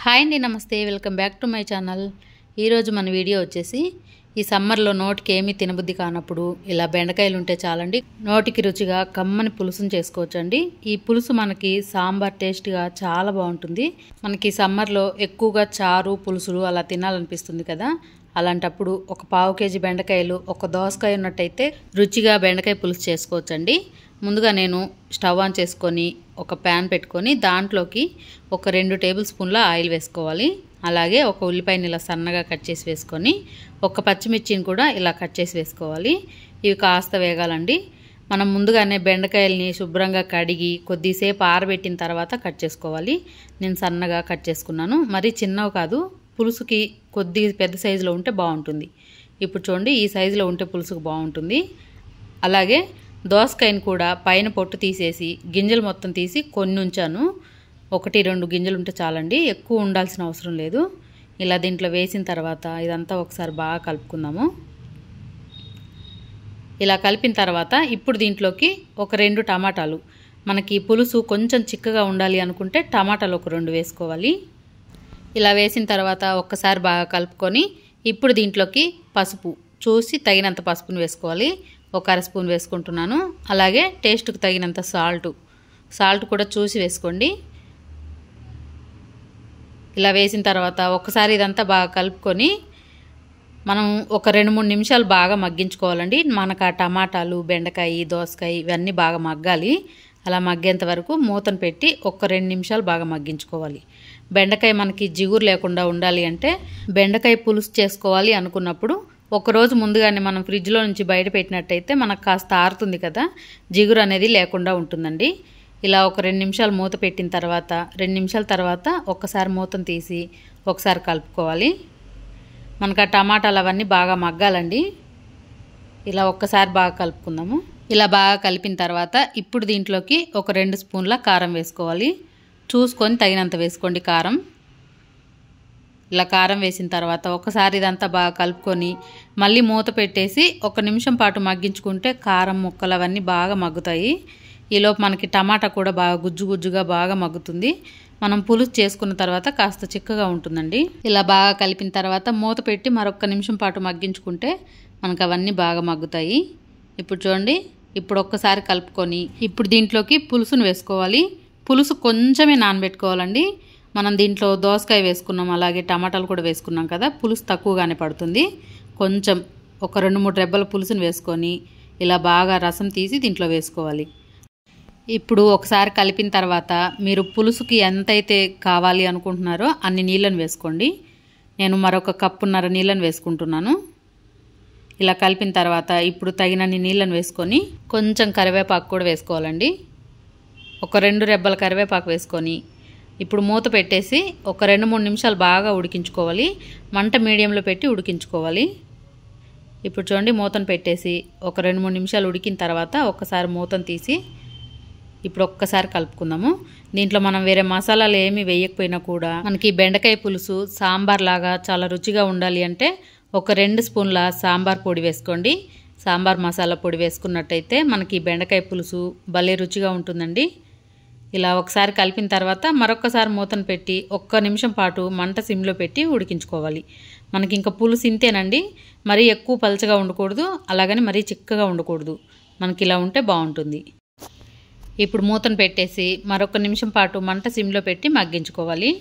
Hi అండి, నమస్తే. Welcome back to my channel. ఈరోజు మన వీడియో వచ్చేసి ఈ సమ్మర్లో నోటికి ఏమీ తినబుద్ధి కానప్పుడు ఇలా బెండకాయలు ఉంటే చాలండి, నోటికి రుచిగా కమ్మని పులుసును చేసుకోవచ్చండి. ఈ పులుసు మనకి సాంబార్ టేస్ట్గా చాలా బాగుంటుంది. మనకి సమ్మర్లో ఎక్కువగా చారు పులుసులు అలా తినాలనిపిస్తుంది కదా. అలాంటప్పుడు ఒక పావు కేజీ బెండకాయలు, ఒక దోసకాయ ఉన్నట్టయితే రుచిగా బెండకాయ పులుసు చేసుకోవచ్చండి. ముందుగా నేను స్టవ్ ఆన్ చేసుకొని ఒక ప్యాన్ పెట్టుకొని దాంట్లోకి ఒక 2 టేబుల్ స్పూన్ల ఆయిల్ వేసుకోవాలి. అలాగే ఒక ఉల్లిపాయని ఇలా సన్నగా కట్ చేసి వేసుకొని ఒక పచ్చిమిర్చిని కూడా ఇలా కట్ చేసి వేసుకోవాలి. ఇవి కాస్త వేగాలండి. మనం ముందుగానే బెండకాయల్ని శుభ్రంగా కడిగి కొద్దిసేపు ఆరబెట్టిన తర్వాత కట్ చేసుకోవాలి. నేను సన్నగా కట్ చేసుకున్నాను, మరీ చిన్నవి కాదు. పులుసుకి కొద్ది పెద్ద సైజులో ఉంటే బాగుంటుంది. ఇప్పుడు చూడండి, ఈ సైజులో ఉంటే పులుసుకు బాగుంటుంది. అలాగే దోసకాయని కూడా పైన పొట్టు తీసేసి గింజలు మొత్తం తీసి కొన్ని ఉంచాను. 1-2 గింజలు ఉంటే చాలండి, ఎక్కువ ఉండాల్సిన అవసరం లేదు. ఇలా దీంట్లో వేసిన తర్వాత ఇదంతా ఒకసారి బాగా కలుపుకుందాము. ఇలా కలిపిన తర్వాత ఇప్పుడు దీంట్లోకి ఒక 2 టమాటాలు, మనకి పులుసు కొంచెం చిక్కగా ఉండాలి అనుకుంటే టమాటాలు ఒక 2 వేసుకోవాలి. ఇలా వేసిన తర్వాత ఒక్కసారి బాగా కలుపుకొని ఇప్పుడు దీంట్లోకి పసుపు చూసి తగినంత పసుపును వేసుకోవాలి. ఒక 1/2 స్పూన్ వేసుకుంటున్నాను. అలాగే టేస్ట్కి తగినంత సాల్ట్ కూడా చూసి వేసుకోండి. ఇలా వేసిన తర్వాత ఒకసారి ఇదంతా బాగా కలుపుకొని మనం ఒక 2-3 నిమిషాలు బాగా మగ్గించుకోవాలండి. మనకు ఆ టమాటాలు, బెండకాయ, దోసకాయ ఇవన్నీ బాగా మగ్గాలి. అలా మగ్గేంత వరకు మూతను పెట్టి ఒక 2 నిమిషాలు బాగా మగ్గించుకోవాలి. బెండకాయ మనకి జిగురు లేకుండా ఉండాలి అంటే బెండకాయ పులుసు చేసుకోవాలి అనుకున్నప్పుడు ఒకరోజు ముందుగానే మనం ఫ్రిడ్జ్లో నుంచి బయట పెట్టినట్టయితే మనకు కాస్త ఆరుతుంది కదా, జిగురు అనేది లేకుండా ఉంటుందండి. ఇలా ఒక 2 నిమిషాలు మూత పెట్టిన తర్వాత 2 నిమిషాల తర్వాత ఒక్కసారి మూతను తీసి ఒకసారి కలుపుకోవాలి. మనకు ఆ టమాటాలు అవన్నీ బాగా మగ్గాలండి. ఇలా ఒక్కసారి బాగా కలుపుకుందాము. ఇలా బాగా కలిపిన తర్వాత ఇప్పుడు దీంట్లోకి ఒక 2 స్పూన్ల కారం వేసుకోవాలి. చూసుకొని తగినంత వేసుకోండి కారం. ఇలా కారం వేసిన తర్వాత ఒకసారి ఇదంతా బాగా కలుపుకొని మళ్ళీ మూత పెట్టేసి 1 నిమిషం పాటు మగ్గించుకుంటే కారం ముక్కలు అవన్నీ బాగా మగ్గుతాయి. ఈలోపు మనకి టమాటా కూడా బాగా గుజ్జుగా బాగా మగ్గుతుంది. మనం పులుసు చేసుకున్న తర్వాత కాస్త చిక్కగా ఉంటుందండి. ఇలా బాగా కలిపిన తర్వాత మూత పెట్టి మరొక నిమిషం పాటు మగ్గించుకుంటే మనకు అవన్నీ బాగా మగ్గుతాయి. ఇప్పుడు చూడండి, ఇప్పుడు ఒక్కసారి కలుపుకొని ఇప్పుడు దీంట్లోకి పులుసును వేసుకోవాలి. పులుసు కొంచెమే నానబెట్టుకోవాలండి. మనం దీంట్లో దోసకాయ వేసుకున్నాం, అలాగే టమాటాలు కూడా వేసుకున్నాం కదా, పులుసు తక్కువగానే పడుతుంది. కొంచెం ఒక 2-3 రెబ్బల పులుసును వేసుకొని ఇలా బాగా రసం తీసి దీంట్లో వేసుకోవాలి. ఇప్పుడు ఒకసారి కలిపిన తర్వాత మీరు పులుసుకి ఎంతైతే కావాలి అనుకుంటున్నారో అన్ని నీళ్ళని వేసుకోండి. నేను మరొక 1.5 కప్పు నీళ్ళని వేసుకుంటున్నాను. ఇలా కలిపిన తర్వాత ఇప్పుడు తగినన్ని నీళ్ళని వేసుకొని కొంచెం కరివేపాకు కూడా వేసుకోవాలండి. ఒక 2 రెబ్బల కరివేపాకు వేసుకొని ఇప్పుడు మూత పెట్టేసి ఒక 2-3 నిమిషాలు బాగా ఉడికించుకోవాలి. మంట మీడియంలో పెట్టి ఉడికించుకోవాలి. ఇప్పుడు చూడండి, మూతను పెట్టేసి ఒక 2-3 నిమిషాలు ఉడికిన తర్వాత ఒక్కసారి మూతను తీసి ఇప్పుడు ఒక్కసారి కలుపుకుందాము. దీంట్లో మనం వేరే మసాలాలు ఏమీ వేయకపోయినా కూడా మనకి బెండకాయ పులుసు సాంబార్ లాగా చాలా రుచిగా ఉండాలి అంటే ఒక 2 స్పూన్ల సాంబార్ పొడి వేసుకోండి. సాంబార్ మసాలా పొడి వేసుకున్నట్టయితే మనకి బెండకాయ పులుసు భలే రుచిగా ఉంటుందండి. ఇలా ఒకసారి కలిపిన తర్వాత మరొకసారి మూతను పెట్టి 1 నిమిషం పాటు మంట సిమ్లో పెట్టి ఉడికించుకోవాలి. మనకి ఇంకా పులుసు ఇంతేనండి, మరీ ఎక్కువ పలచగా ఉండకూడదు, అలాగని మరీ చిక్కగా ఉండకూడదు. మనకి ఇలా ఉంటే బాగుంటుంది. ఇప్పుడు మూతను పెట్టేసి మరొక నిమిషం పాటు మంట సిమ్లో పెట్టి మగ్గించుకోవాలి.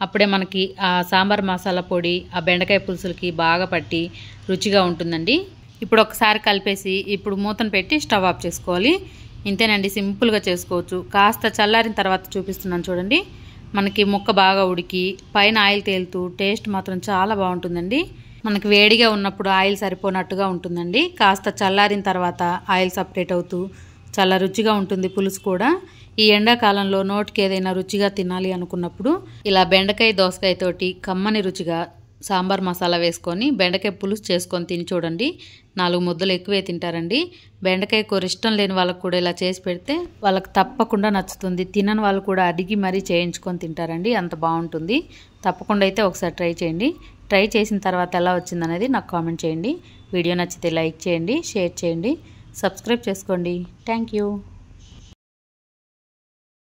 అప్పుడే మనకి ఆ సాంబార్ మసాలా పొడి ఆ బెండకాయ పులుసులకి బాగా పట్టి రుచిగా ఉంటుందండి. ఇప్పుడు ఒకసారి కలిపేసి ఇప్పుడు మూతను పెట్టి స్టవ్ ఆఫ్ చేసుకోవాలి. ఇంతేనండి, సింపుల్గా చేసుకోవచ్చు. కాస్త చల్లారిన తర్వాత చూపిస్తున్నాను చూడండి. మనకి ముక్క బాగా ఉడికి పైన ఆయిల్ తేలుతూ టేస్ట్ మాత్రం చాలా బాగుంటుందండి. మనకి వేడిగా ఉన్నప్పుడు ఆయిల్ సరిపోనట్టుగా ఉంటుందండి. కాస్త చల్లారిన తర్వాత ఆయిల్ సపరేట్ అవుతూ చాలా రుచిగా ఉంటుంది పులుసు కూడా. ఈ ఎండాకాలంలో నోటికి ఏదైనా రుచిగా తినాలి అనుకున్నప్పుడు ఇలా బెండకాయ దోసకాయ తోటి కమ్మని రుచిగా సాంబార్ మసాలా వేసుకొని బెండకాయ పులుసు చేసుకొని తిని చూడండి. 4 ముద్దలు ఎక్కువే తింటారండి. బెండకాయ కూర ఇష్టం లేని వాళ్ళకు కూడా ఇలా చేసి పెడితే వాళ్ళకి తప్పకుండా నచ్చుతుంది. తినని వాళ్ళు కూడా అడిగి మరీ చేయించుకొని తింటారండి, అంత బాగుంటుంది. తప్పకుండా అయితే ఒకసారి ట్రై చేయండి. ట్రై చేసిన తర్వాత ఎలా వచ్చిందనేది నాకు కామెంట్ చేయండి. వీడియో నచ్చితే లైక్ చేయండి, షేర్ చేయండి, సబ్స్క్రైబ్ చేసుకోండి. Thank you.